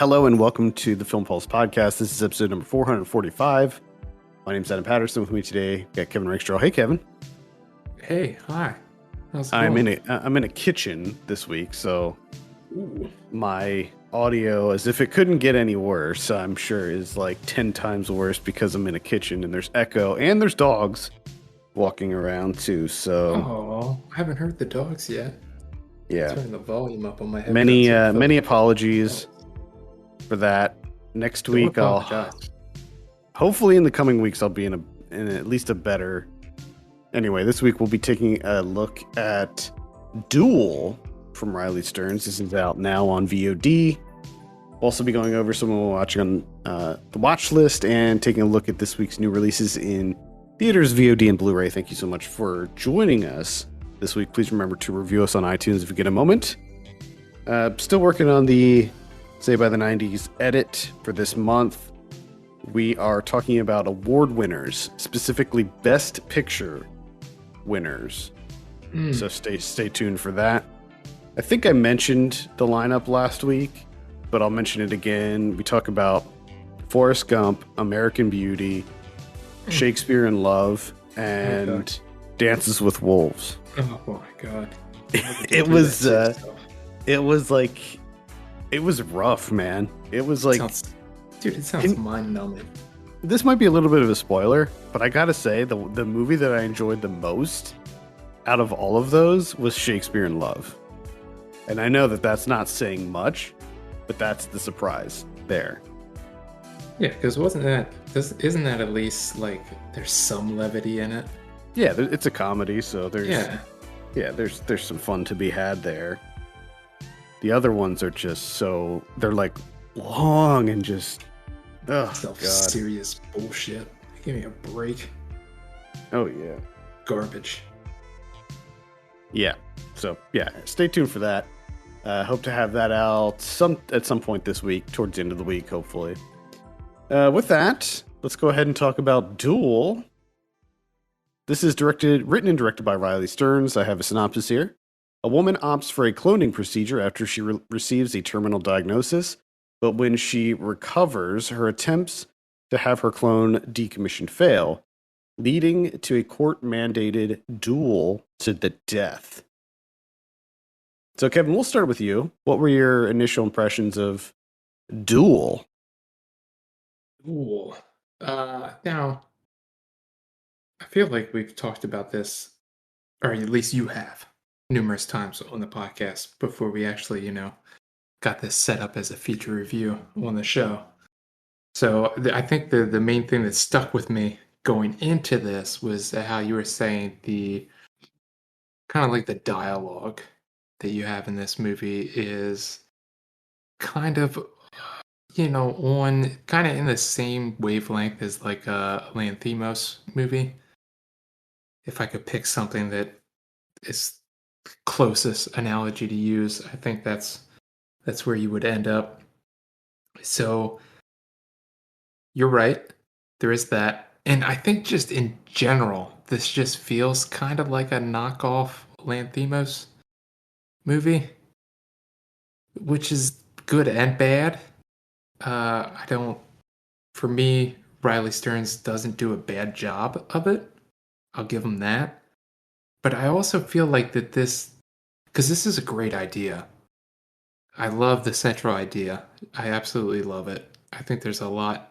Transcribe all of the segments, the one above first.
Hello and welcome to the Film Pulse podcast. This is episode number 445. My name's Adam Patterson. With me today, got Kevin Rakestraw. Hey, Kevin. Hey, hi. How's it I'm going? in a kitchen this week, so Ooh. my audio, as if it couldn't get any worse, I'm sure is like 10 times worse because I'm in a kitchen and there's echo and there's dogs walking around too. So Oh, I haven't heard the dogs yet. yeah, Turn the volume up on my headphones. many apologies for that. Next Don't week, apologize. hopefully in the coming weeks I'll be in at least a better. Anyway, this week we'll be taking a look at Duel from Riley Stearns. This is out now on VOD. We'll also be going over some we're watching on the watch list and taking a look at this week's new releases in theaters, VOD, and Blu-ray. Thank you so much for joining us this week. Please remember to review us on iTunes if you get a moment. Still working on the Say by the 90s edit for this month. We are talking about award winners, specifically Best Picture winners. So stay tuned for that. I think I mentioned the lineup last week, but I'll mention it again. We talk about Forrest Gump, American Beauty, Shakespeare in Love, and Dances with Wolves. Oh my god. It was rough, man. It was like it sounds mind-numbing. this might be a little bit of a spoiler, but I gotta say the movie that I enjoyed the most out of all of those was Shakespeare in Love. And I know that that's not saying much, but that's the surprise there. Yeah, because isn't that at least like there's some levity in it? Yeah, it's a comedy, so there's Yeah. some fun to be had there. The other ones are just they're like long and just God. Self-serious bullshit. Give me a break. Oh yeah. Garbage. Yeah. So yeah, stay tuned for that. Hope to have that out at some point this week, towards the end of the week, hopefully. With that, let's go ahead and talk about Duel. This is written and directed by Riley Stearns. I have a synopsis here. A woman opts for a cloning procedure after she receives a terminal diagnosis, but when she recovers, her attempts to have her clone decommissioned fail, leading to a court-mandated duel to the death. So, Kevin, we'll start with you. What were your initial impressions of Duel? Ooh. Now, I feel like we've talked about this, or at least you have, numerous times on the podcast before we actually, got this set up as a feature review on the show. So I think the main thing that stuck with me going into this was how you were saying the kind of like the dialogue that you have in this movie is kind of on kind of in the same wavelength as like a Lanthimos movie. If I could pick something that is closest analogy to use, I think that's where you would end up. So you're right. There is that. And I think just in general, this just feels kind of like a knockoff Lanthimos movie, which is good and bad. For me, Riley Stearns doesn't do a bad job of it. I'll give him that. But I also feel like because this is a great idea. I love the central idea. I absolutely love it. I think there's a lot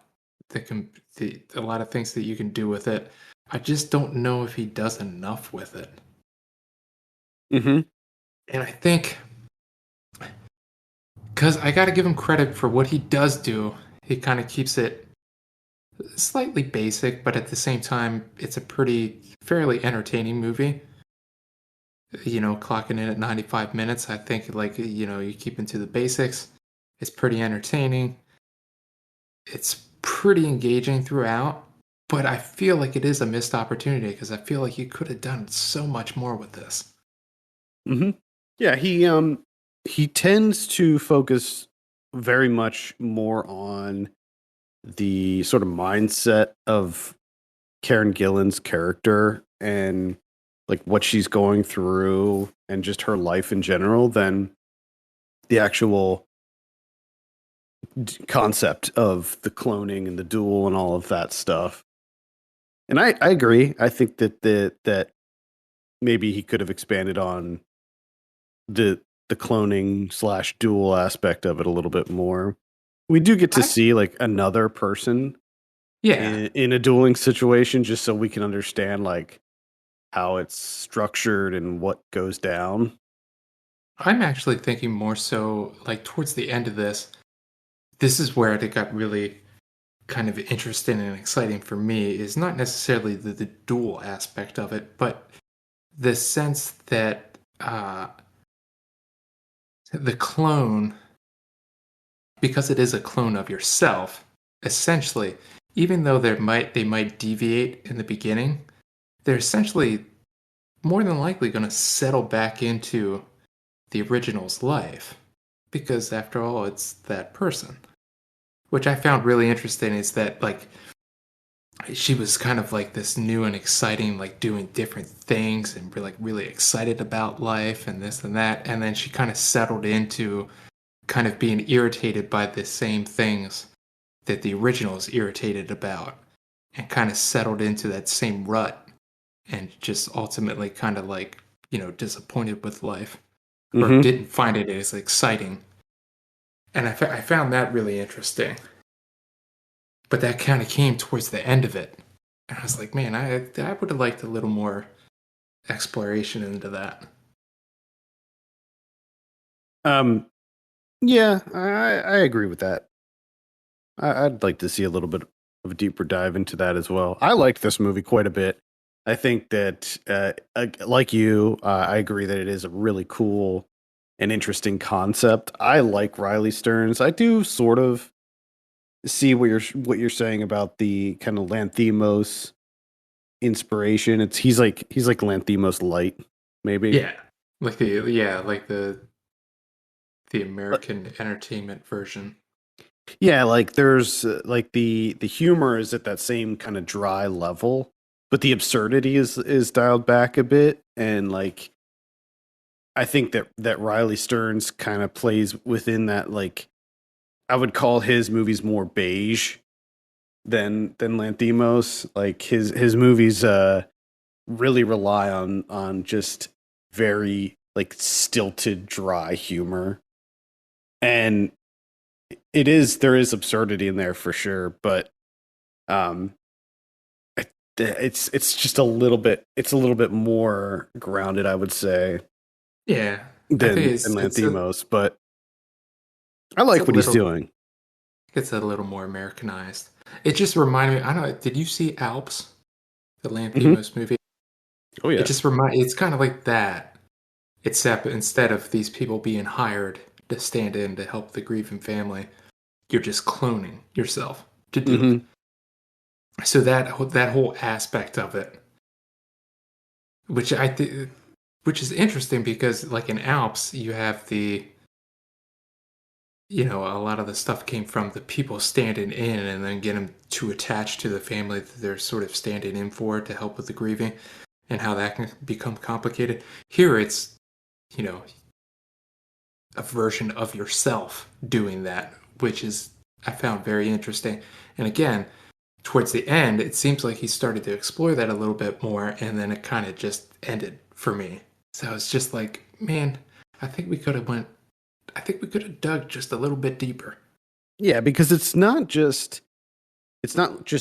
a lot of things that you can do with it. I just don't know if he does enough with it. Mm-hmm. And I think, because I got to give him credit for what he does do, he kind of keeps it slightly basic, but at the same time, it's a fairly entertaining movie. Clocking in at 95 minutes, I think, you keep into the basics. It's pretty entertaining. It's pretty engaging throughout, but I feel like it is a missed opportunity because I feel like you could have done so much more with this. Mm-hmm. Yeah, he tends to focus very much more on the sort of mindset of Karen Gillan's character and like what she's going through and just her life in general than the actual concept of the cloning and the duel and all of that stuff. And I agree. I think that maybe he could have expanded on the the cloning slash duel aspect of it a little bit more. We do get to I, see like another person yeah, in a dueling situation, just so we can understand like how it's structured and what goes down. I'm actually thinking more so like towards the end of this. This is where it got really kind of interesting and exciting for me. Is not necessarily the dual aspect of it, but the sense that the clone, because it is a clone of yourself, essentially, even though they might deviate in the beginning, they're essentially more than likely going to settle back into the original's life because after all it's that person, which I found really interesting is that like she was kind of like this new and exciting, like doing different things and like really excited about life and this and that, and then she kind of settled into kind of being irritated by the same things that the original is irritated about and kind of settled into that same rut and just ultimately kind of like disappointed with life or Hmm. didn't find it as exciting. And I found that really interesting. But that kind of came towards the end of it. And I was like, man, I would have liked a little more exploration into that. Um, yeah, I agree with that. I'd like to see a little bit of a deeper dive into that as well. I liked this movie quite a bit. I think that, like you, I agree that it is a really cool and interesting concept. I like Riley Stearns. I do sort of see what you're saying about the kind of Lanthimos inspiration. It's he's like Lanthimos light, maybe. Yeah. Like the American entertainment version. Yeah, like there's like the humor is at that same kind of dry level, but the absurdity is dialed back a bit, and like I think that Riley Stearns kind of plays within that. Like I would call his movies more beige than Lanthimos. Like his movies really rely on just very like stilted, dry humor, and there is absurdity in there for sure, but um it's just a little bit more grounded, I would say, Yeah. I think than it's a Lanthimos, but I it's a like what he's little doing. it's a little more Americanized. It just reminded me, I don't know, did you see Alps, the Hmm. Lanthimos movie? Oh It yeah. just it's kind of like that, except instead of these people being hired to stand in to help the grieving family, you're just cloning yourself to do it. Hmm. So that whole aspect of it, which which is interesting because like in Alps, you have a lot of the stuff came from the people standing in and then get them too attached to the family that they're sort of standing in for to help with the grieving and how that can become complicated. Here it's, you know, a version of yourself doing that, which is I found very interesting. And again, towards the end, it seems like he started to explore that a little bit more, and then it kind of just ended for me. So it's just like, man, I think we could have went. I think we could have dug just a little bit deeper. Yeah, because it's not just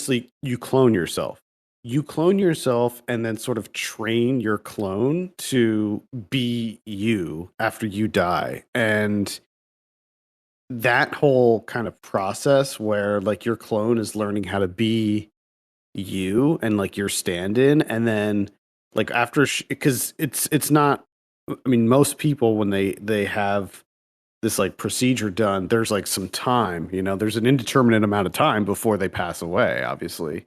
like you clone yourself. You clone yourself and then sort of train your clone to be you after you die. And that whole kind of process where like your clone is learning how to be you and like your stand-in, and then like after because it's not, I mean, most people when they have this like procedure done, there's like some time, there's an indeterminate amount of time before they pass away, obviously.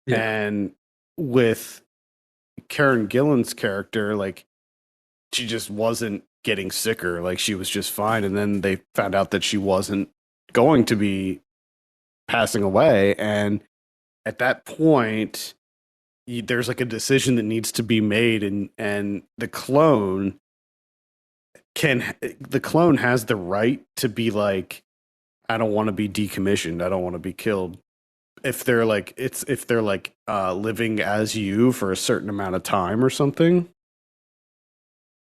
Yeah. And with Karen Gillan's character, like she just wasn't getting sicker, like she was just fine, and then they found out that she wasn't going to be passing away, and at that point there's like a decision that needs to be made, and the clone has the right to be like, I don't want to be decommissioned. I don't want to be killed. If they're like living as you for a certain amount of time or something.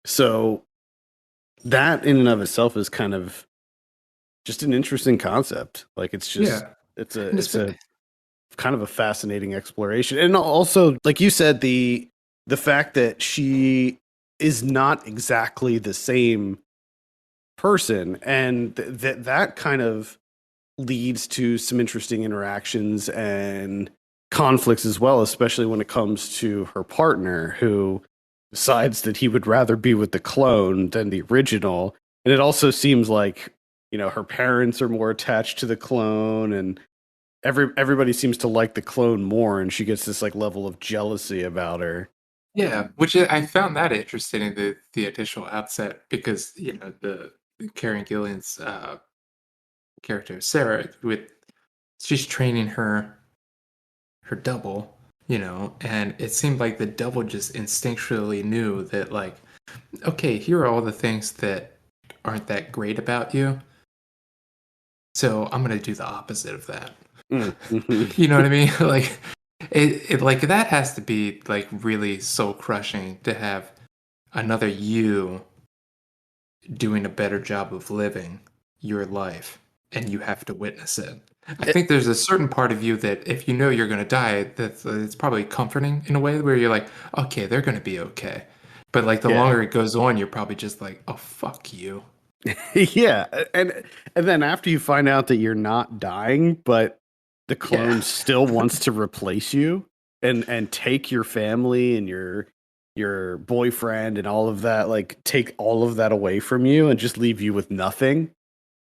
So that in and of itself is kind of just an interesting concept. Like Yeah, and it's a kind of a fascinating exploration. And also, like you said, the fact that she is not exactly the same person, and that kind of leads to some interesting interactions and conflicts as well, especially when it comes to her partner who decides that he would rather be with the clone than the original. And it also seems like, her parents are more attached to the clone, and everybody seems to like the clone more, and she gets this like level of jealousy about her. yeah. Which I found that interesting in the initial outset because the Karen Gillan's character Sarah with she's training her double, and it seemed like the double just instinctually knew that like, okay, here are all the things that aren't that great about you, so I'm gonna do the opposite of that. Mm, mhm. You know what I mean? Like it like that has to be like really soul crushing to have another you doing a better job of living your life and you have to witness it. I It- think there's a certain part of you that if you know you're going to die, that's it's probably comforting in a way where you're like, okay, they're going to be okay. But like the yeah. longer it goes on, you're probably just like, oh fuck you. Yeah, and then after you find out that you're not dying, but the Yeah. clone still wants to replace you and take your family and your boyfriend and all of that, like take all of that away from you and just leave you with nothing.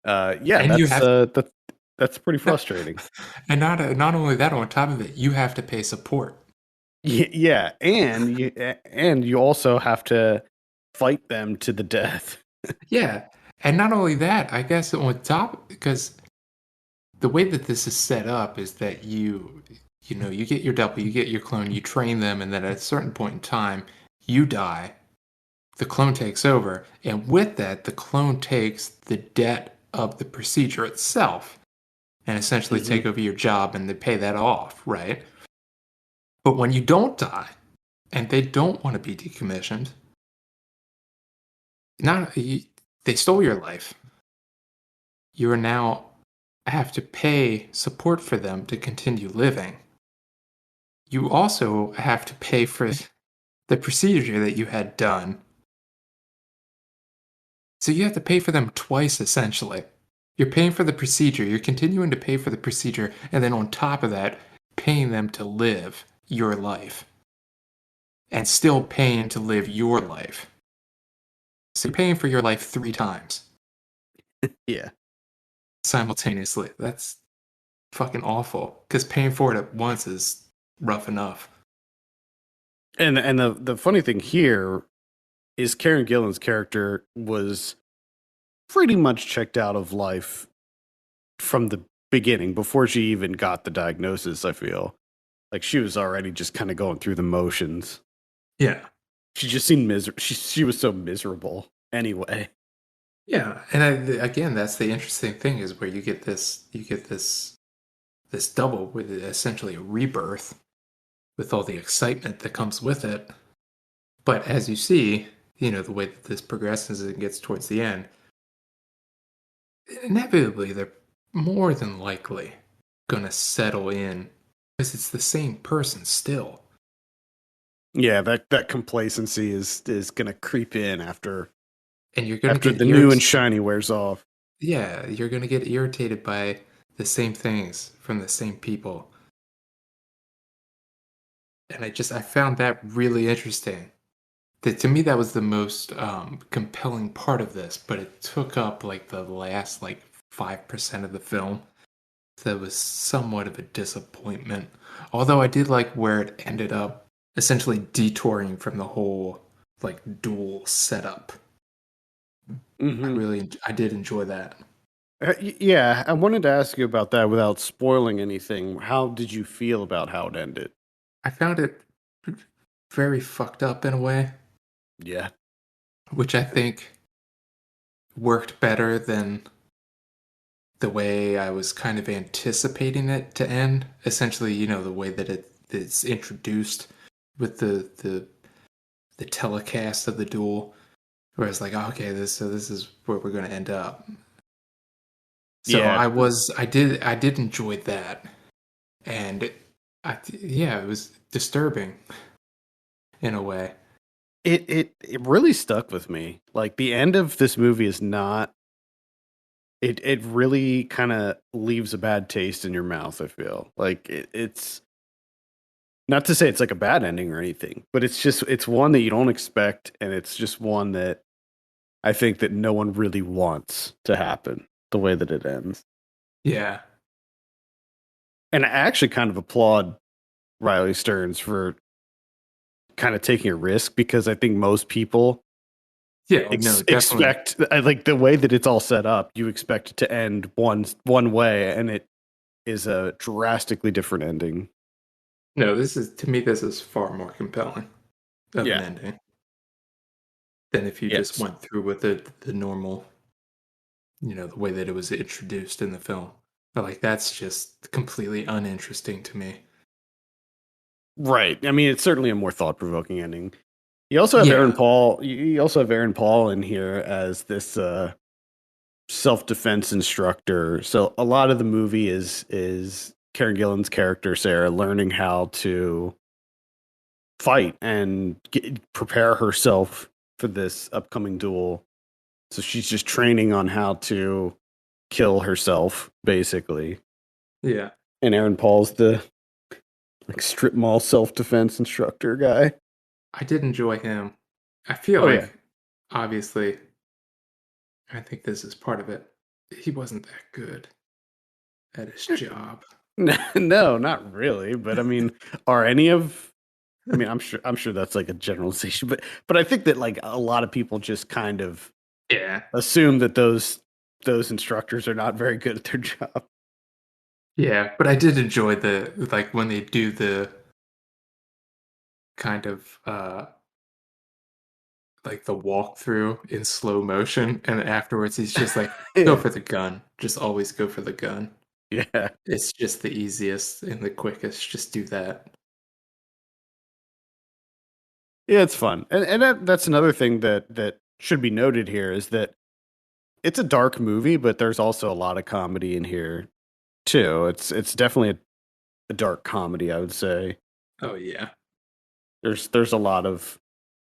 Yeah, And you have that's pretty frustrating. and not only that on top of it, you have to pay support. Yeah, and you also have to fight them to the death. Yeah. And not only that, I guess on top because the way that this is set up is that you get your double, you get your clone, you train them, and then at a certain point in time, you die. The clone takes over, and with that, the clone takes the debt of the procedure itself and essentially Hmm. take over your job and they pay that off, right? But when you don't die and they don't want to be decommissioned, not you, they stole your life. You are now have to pay support for them to continue living. You also have to pay for the procedure that you had done. So you have to pay for them twice, essentially. You're paying for the procedure, you're continuing to pay for the procedure, and then on top of that, paying them to live your life. And still paying to live your life. So you're paying for your life three times Yeah. simultaneously. That's fucking awful. Because paying for it at once is rough enough. And the funny thing here is Karen Gillan's character was pretty much checked out of life from the beginning before she even got the diagnosis, I feel. Like she was already just kind of going through the motions. Yeah. She just seemed miserable. She was so miserable anyway. Yeah, and again, that's the interesting thing is where you get this double with essentially a rebirth with all the excitement that comes with it. But as you see, the way that this progresses and gets towards the end, inevitably they're more than likely gonna settle in because it's the same person still. Yeah, that complacency is gonna creep in And you're gonna after get the new and shiny wears off. yeah, you're gonna get irritated by the same things from the same people. And I found that really interesting. That to me that was the most compelling part of this, but it took up like the last like 5% of the film. So it was somewhat of a disappointment. Although I did like where it ended up essentially detouring from the whole like dual setup. Hmm. I did enjoy that. Yeah, I wanted to ask you about that without spoiling anything. How did you feel about how it ended? I found it very fucked up in a way, Yeah. which I think worked better than the way I was kind of anticipating it to end. Essentially, the way that it's introduced with the telecast of the duel, where it's like, oh, okay, this is where we're going to end up. So Yeah, I did enjoy that, and yeah, it was disturbing in a way. it really stuck with me. Like the end of this movie is not. It really kind of leaves a bad taste in your mouth. I feel like it's not to say it's like a bad ending or anything, but it's one that you don't expect, and it's just one that I think that no one really wants to happen the way that it ends. Yeah, And I actually kind of applaud Riley Stearns for kind of taking a risk because I think most people yeah, oh, no, definitely. expect like the way that it's all set up, you expect it to end one way, and it is a drastically different ending. No, this is far more compelling of an Yeah. ending than if you just Yes. went through with the normal, the way that it was introduced in the film. But like that's just completely uninteresting to me. Right. I mean, it's certainly a more thought provoking ending. You also have Aaron Yeah, Paul. You also have Aaron Paul in here as this self defense instructor. So a lot of the movie is Karen Gillan's character Sarah learning how to fight and prepare herself for this upcoming duel. So she's just training on how to kill herself, basically. yeah. And Aaron Paul's the like strip mall self defense instructor guy. I did enjoy him. I feel Oh yeah. like, obviously, I think this is part of it. He wasn't that good at his job. No, not really. But I mean, are any of? I mean, I'm sure that's like a generalization, but I think that like a lot of people just kind of Yeah, assume that those instructors are not very good at their job. yeah. But I did enjoy the like when they do the kind of like the walkthrough in slow motion, and afterwards he's just like, go Yeah, for the gun. Just always go for the gun. yeah, It's just the easiest and the quickest. Just do that. yeah. It's fun, and that's another thing that should be noted here is that it's a dark movie, but there's also a lot of comedy in here too. It's definitely a dark comedy, I would say. Oh yeah. There's a lot of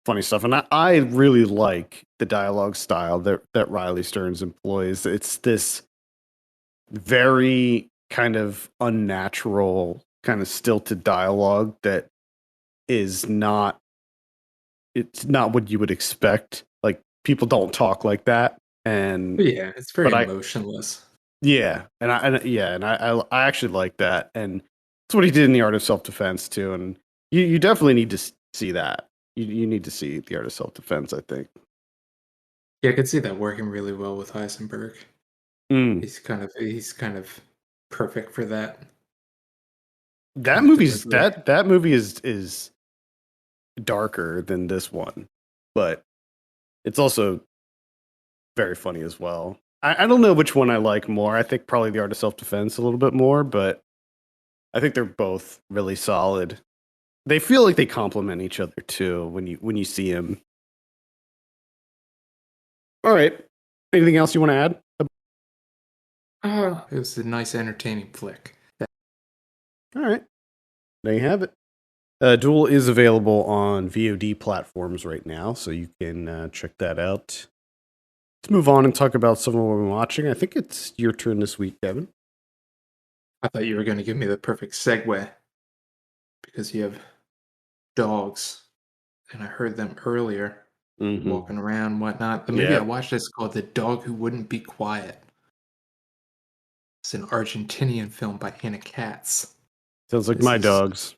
funny stuff, and I really like the dialogue style that Riley Stearns employs. It's this very kind of unnatural, kind of stilted dialogue that is not it's not what you would expect. Like people don't talk like that, and But yeah, it's very but I emotionless. yeah, and I actually like that, and that's what he did in the Art of Self Defense too. And you definitely need to see that. You need to see the Art of Self Defense. I think. Yeah, I could see that working really well with Heisenberg. Mm. He's kind of perfect for that That kind of movie's delivery. that movie is darker than this one, but it's also very funny as well. I don't know which one I like more. I think probably the Art of Self Defense a little bit more, but I think they're both really solid. They feel like they complement each other too when you see them. All right. Anything else you want to add? Oh, it was a nice, entertaining flick. All right. There you have it. Duel is available on VOD platforms right now, so you can check that out. Let's move on and talk about some of what we're watching. I think it's your turn this week, Devin. I thought you were going to give me the perfect segue because you have dogs, and I heard them earlier Mm-hmm. walking around, and whatnot. The movie I Yeah. watched is called "The Dog Who Wouldn't Be Quiet." It's an Argentinian film by Hannah Katz. Sounds like This my is dogs.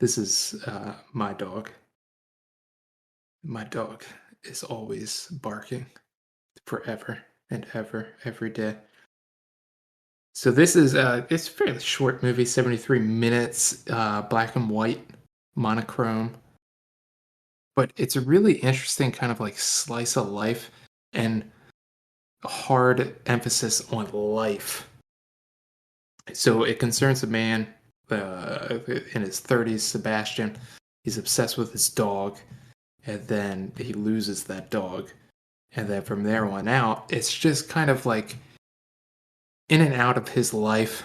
this is my dog. My dog is always barking forever and ever, every day. So this is it's a fairly short movie, 73 minutes, black and white, monochrome. But it's a really interesting kind of like slice of life. And hard emphasis on life. So it concerns a man in his 30s, Sebastian. He's obsessed with his dog, and then he loses that dog. And then from there on out, it's just kind of like in and out of his life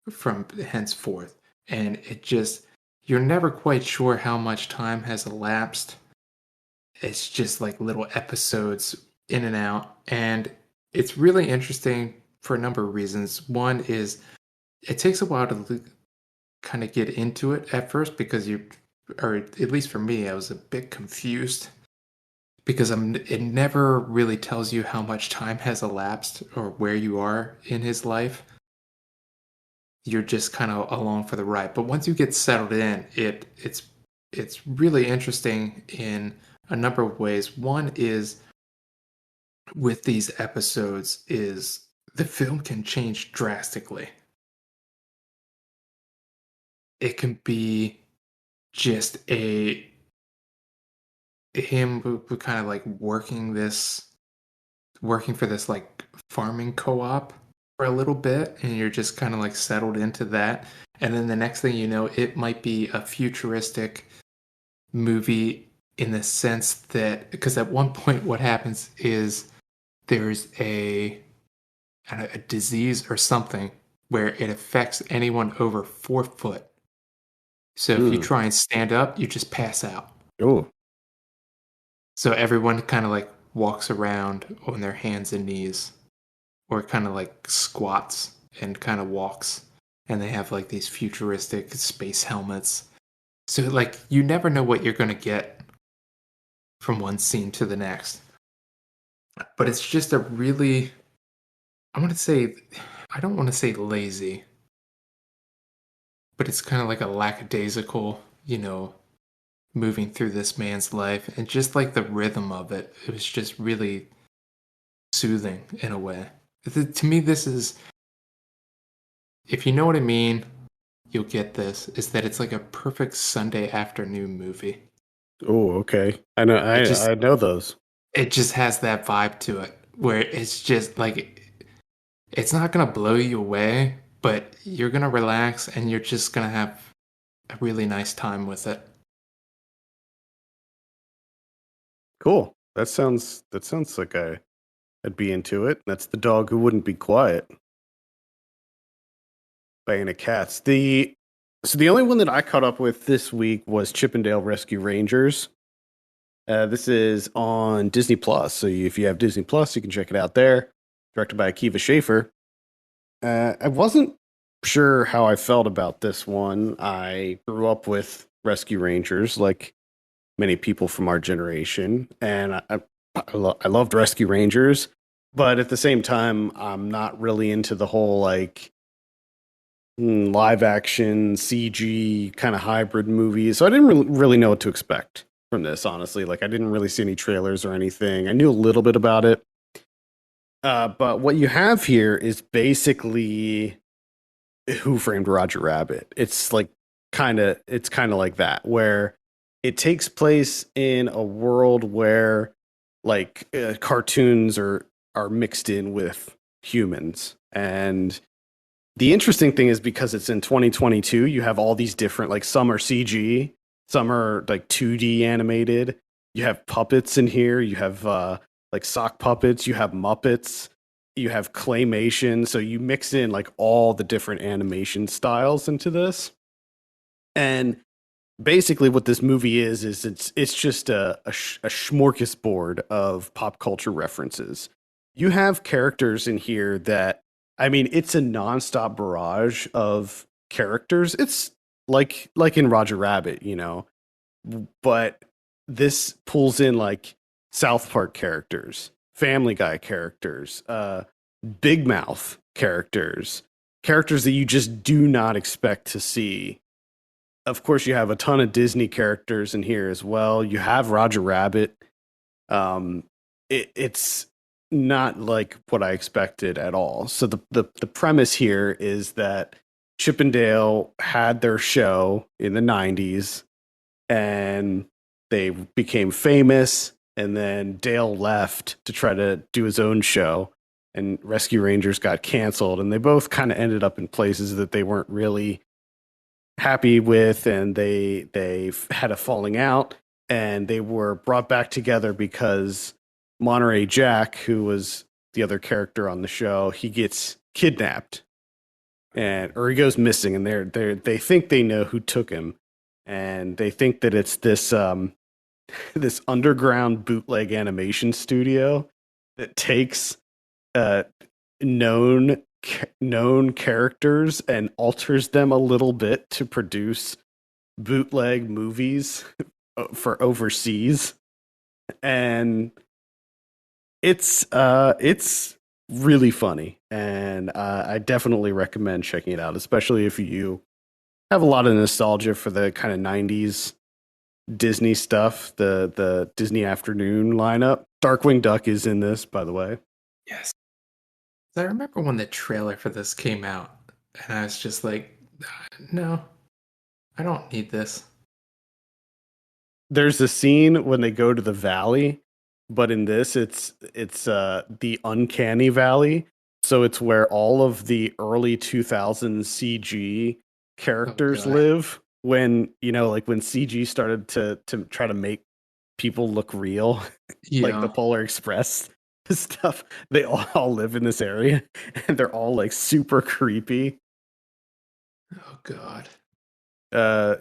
from henceforth. And it just, you're never quite sure how much time has elapsed. It's just like little episodes in and out. And it's really interesting for a number of reasons. One is it takes a while to kind of get into it at first because you, or at least for me, I was a bit confused because it never really tells you how much time has elapsed or where you are in his life. You're just kind of along for the ride. But once you get settled in, it's really interesting in a number of ways. One is with these episodes is the film can change drastically. It can be just a him who kind of like working for this like farming co-op for a little bit, and you're just kind of like settled into that, and then the next thing you know it might be a futuristic movie in the sense that because at one point what happens is there's a disease or something where it affects anyone over 4 foot. So if you Hmm. try and stand up, you just pass out. Oh, So everyone kind of like walks around on their hands and knees, or kind of like squats and kind of walks. And they have like these futuristic space helmets. So like you never know what you're going to get from one scene to the next. But it's just a really, I want to say, I don't want to say lazy, but it's kind of like a lackadaisical, moving through this man's life. And just like the rhythm of it, it was just really soothing in a way. To me, this is, if you know what I mean, you'll get this, is that it's like a perfect Sunday afternoon movie. oh, okay. I know. It just, I know those. it just has that vibe to it where it's just like, it's not going to blow you away, but you're going to relax and you're just going to have a really nice time with it. Cool. That sounds like I'd be into it. That's the dog who wouldn't be quiet by Anna Katz. The only one that I caught up with this week was Chippendale Rescue Rangers. This is on Disney Plus. So if you have Disney Plus, you can check it out there. Directed by Akiva Schaffer. I wasn't sure how I felt about this one. I grew up with Rescue Rangers, like many people from our generation, and I loved Rescue Rangers. But at the same time, I'm not really into the whole like live action CG kind of hybrid movies. So I didn't really know what to expect from this, honestly. Like I didn't really see any trailers or anything. I knew a little bit about it. But what you have here is basically Who Framed Roger Rabbit. It's kind of like that where it takes place in a world where like cartoons are mixed in with humans. And the interesting thing is because it's in 2022, you have all these different like some are CG, some are like 2D animated. You have puppets in here. You have like sock puppets. You have Muppets. You have claymation. So you mix in like all the different animation styles into this. And basically, what this movie is it's just a smorgasbord of pop culture references. You have characters in here that I mean, it's a nonstop barrage of characters. It's like in Roger Rabbit, you know, but this pulls in like South Park characters, Family Guy characters, Big Mouth characters, characters that you just do not expect to see. Of course, you have a ton of Disney characters in here as well. You have Roger Rabbit. It's not like what I expected at all. So the premise here is that Chippendale had their show in the 90s and they became famous and then Dale left to try to do his own show, and Rescue Rangers got canceled, and they both kind of ended up in places that they weren't really happy with, and they had a falling out, and they were brought back together because Monterey Jack, who was the other character on the show, he gets kidnapped, and or he goes missing, and they think they know who took him, and they think that it's this this underground bootleg animation studio that takes uh known known characters and alters them a little bit to produce bootleg movies for overseas, and it's really funny, and I definitely recommend checking it out, especially if you have a lot of nostalgia for the kind of 90s Disney stuff, the Disney afternoon lineup. Darkwing Duck is in this, by the way. Yes. I remember when the trailer for this came out, and I was just like, no, I don't need this. There's a scene when they go to the valley, but in this it's the uncanny valley. So it's where all of the early 2000s CG Oh characters god. live, when, like when CG started to try to make people look real, like the Yeah. Polar Express stuff. They all live in this area, and they're all like super creepy. Oh god.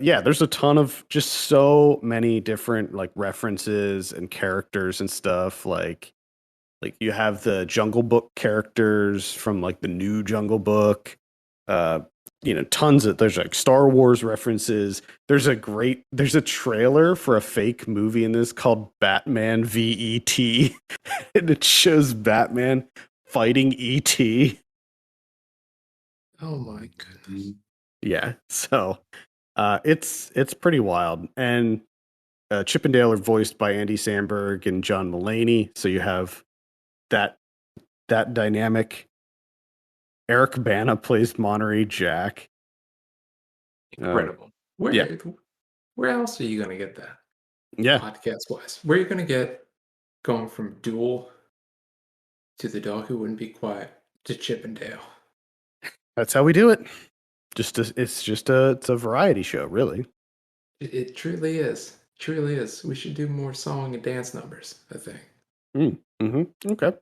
Yeah, there's a ton of just so many different like references and characters and stuff. Like you have the Jungle Book characters from like the new Jungle Book. Uh, tons of there's like Star Wars references. There's a trailer for a fake movie in this called Batman v ET, and it shows Batman fighting ET. Oh my goodness. Yeah, so it's pretty wild, and Chip and Dale are voiced by Andy Samberg and John Mulaney, so you have that dynamic. Eric Bana plays Monterey Jack. Uh, Incredible. yeah, Where else are you gonna get that? yeah, Podcast wise. Where are you gonna get going from Duel to the dog who wouldn't be quiet to Chip and Dale? that's how we do it. It's a variety show, really. It truly is. Truly is. We should do more song and dance numbers, I think. Okay,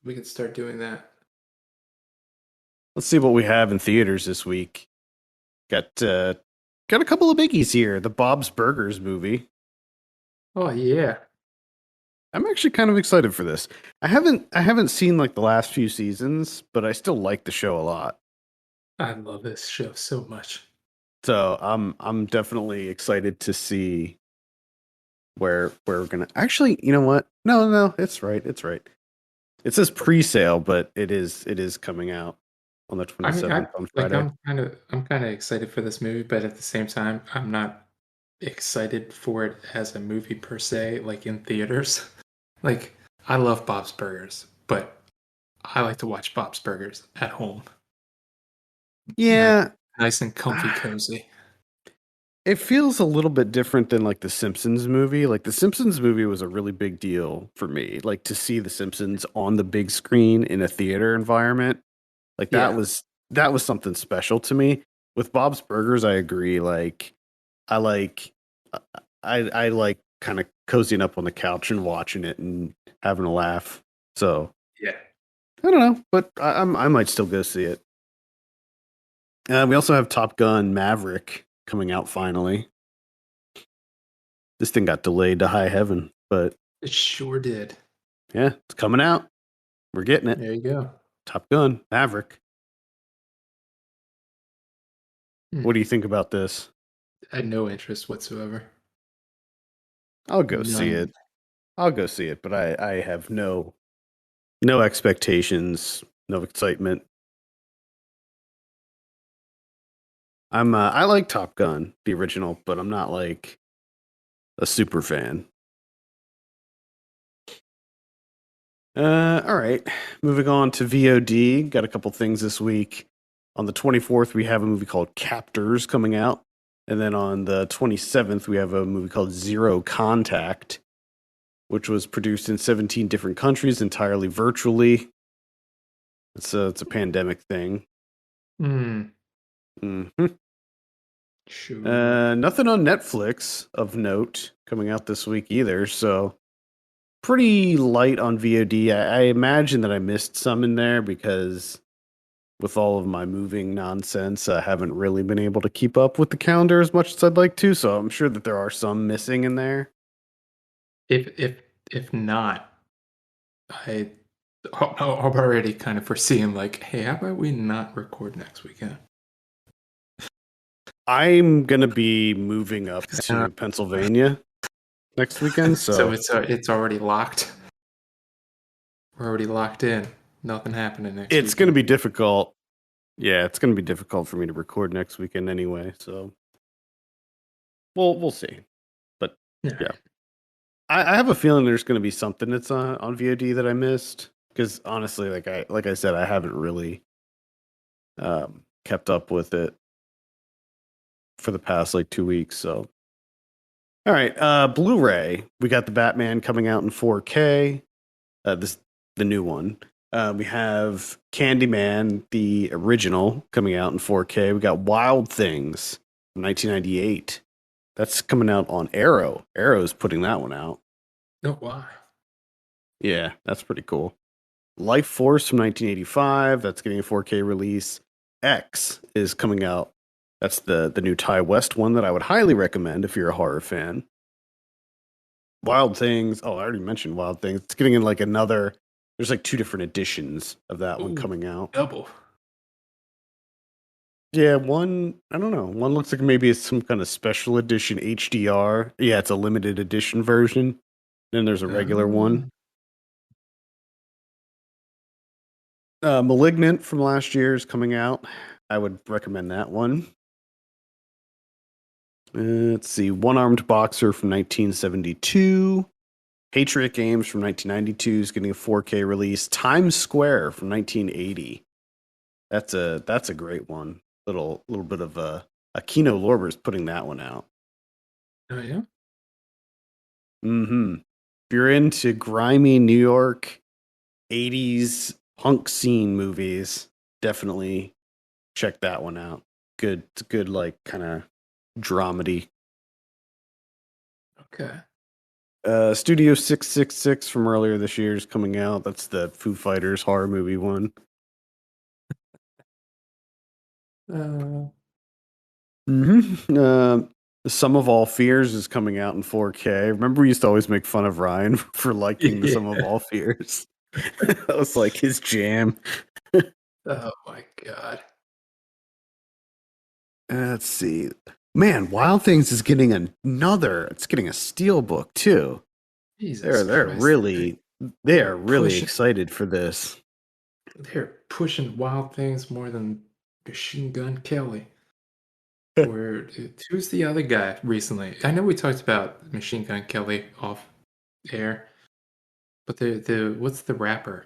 We could start doing that. let's see what we have in theaters this week. Got a couple of biggies here. The Bob's Burgers movie. Oh yeah. I'm actually kind of excited for this. I haven't seen like the last few seasons, but I still like the show a lot. I love this show so much. So I'm definitely excited to see where we're gonna actually. You know what? No, it's right. It's right. It says pre-sale, but it is coming out on the I mean, 27th on Friday. I'm kind of excited for this movie, but at the same time, I'm not excited for it as a movie per se, like in theaters. Like, I love Bob's Burgers, but I like to watch Bob's Burgers at home. Nice, Yeah, nice and comfy, cozy. it feels a little bit different than like the Simpsons movie. Like the Simpsons movie was a really big deal for me. Like to see the Simpsons on the big screen in a theater environment. Like Yeah, that was something special to me. With Bob's Burgers, I agree. Like I like I like kind of cozying up on the couch and watching it and having a laugh. So yeah. I don't know, but I might still go see it. We also have Top Gun Maverick coming out finally. This thing got delayed to high heaven, but It sure did. yeah, it's coming out. We're getting it. There you go. Top Gun Maverick. Hmm. What do you think about this? I had no interest whatsoever. I'll go see None. it. I'll go see it, but I have no expectations, no excitement. I like Top Gun, the original, but I'm not like a super fan. All right. Moving on to VOD. Got a couple things this week. On the 24th, we have a movie called Captors coming out. And then on the 27th, we have a movie called Zero Contact. which was produced in 17 different countries entirely virtually. It's a pandemic thing. Hmm. Hmm. Sure. Nothing on Netflix of note coming out this week either. So pretty light on VOD. I imagine that I missed some in there because with all of my moving nonsense, I haven't really been able to keep up with the calendar as much as I'd like to. So I'm sure that there are some missing in there. If not, I I'm already kind of foreseeing like, hey, how about we not record next weekend? I'm gonna be moving up Uh, to Pennsylvania next weekend, so so it's already locked. We're already locked in. Nothing happening next it's gonna weekend. be difficult. Yeah, it's gonna be difficult for me to record next weekend anyway. So we'll see. But All yeah, right. I have a feeling there's gonna be something that's on VOD that I missed because honestly, like I said, I haven't really kept up with it for the past like 2 weeks. So all right, Blu-ray. We got the Batman coming out in 4K. This the new one. We have Candyman, the original, coming out in 4K. We got Wild Things from 1998. That's coming out on Arrow. Arrow's putting that one out. No, why? Yeah, that's pretty cool. Life Force from 1985. That's getting a 4K release. X is coming out. That's the new Ty West one that I would highly recommend if you're a horror fan. Wild Things. Oh, I already mentioned Wild Things. It's getting in like another. There's like two different editions of that one Ooh, coming out. double. Yeah, one. I don't know. One looks like maybe it's some kind of special edition HDR. Yeah, it's a limited edition version. Then there's a regular one. Oh, Malignant from last year is coming out. I would recommend that one. Let's see. One Armed Boxer from 1972. Patriot Games from 1992 is getting a 4K release. Times Square from 1980. That's a great one. Little bit of a Kino Lorber's putting that one out. oh yeah. Mm-hmm. If you're into grimy New York 80s punk scene movies, definitely check that one out. Good, it's good like kind of dramedy. Okay. Studio 666 from earlier this year is coming out. That's the Foo Fighters horror movie one. Uh, Mm-hmm. Sum of All Fears is coming out in 4K. Remember, we used to always make fun of Ryan for liking the Sum of yeah. All Fears. That was like his jam. Oh my god. Let's see. Man, Wild Things is getting another. It's getting a steel book too. Jesus They're Christ. really they are They're really pushing excited for this. they're pushing Wild Things more than Machine Gun Kelly. Or who's the other guy recently? I know we talked about Machine Gun Kelly off air, but the what's the rapper?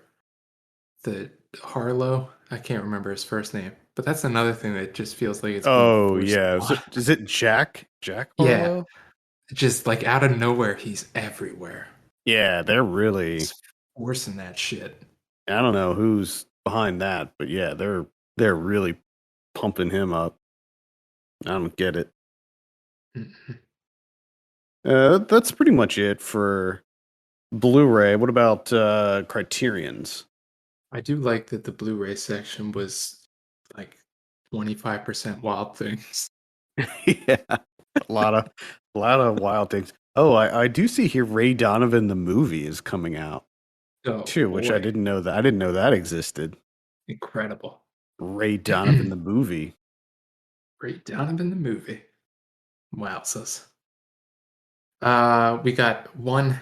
The Harlow? I can't remember his first name. But that's another thing that just feels like it's being Oh forced yeah, on. is it Jack Yeah, Harlow? just like out of nowhere, he's everywhere. Yeah, they're really. Just forcing that shit. I don't know who's behind that, but yeah, they're really pumping him up. I don't get it. Mhm. That's pretty much it for Blu-ray. What about Criterion's? I do like that the Blu-ray section was like 25% Wild Things. Yeah, a lot of wild things. Oh, I do see here Ray Donovan the movie is coming out Oh too, which boy, I didn't know that existed. incredible. Ray Donovan the movie. Right down in the movie. Wowzers. We got one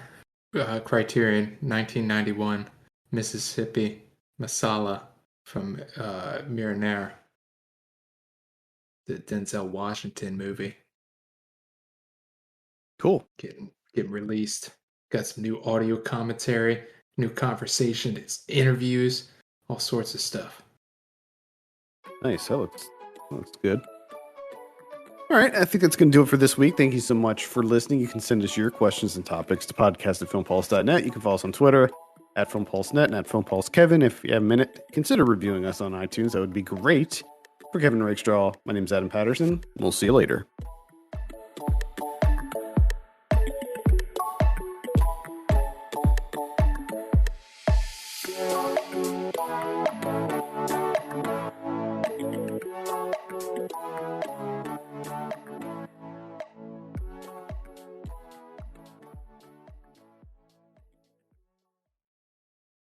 Criterion, 1991, Mississippi Masala from Miramare, the Denzel Washington movie, Cool. getting released. Got some new audio commentary, new conversations, interviews, all sorts of stuff. Nice. That looks good. All right, I think that's going to do it for this week. Thank you so much for listening. You can send us your questions and topics to podcast@filmpulse.net. You can follow us on Twitter at FilmPulseNet and at FilmPulseKevin. If you have a minute, consider reviewing us on iTunes. That would be great. For Kevin Rakestraw, my name is Adam Patterson. We'll see you later.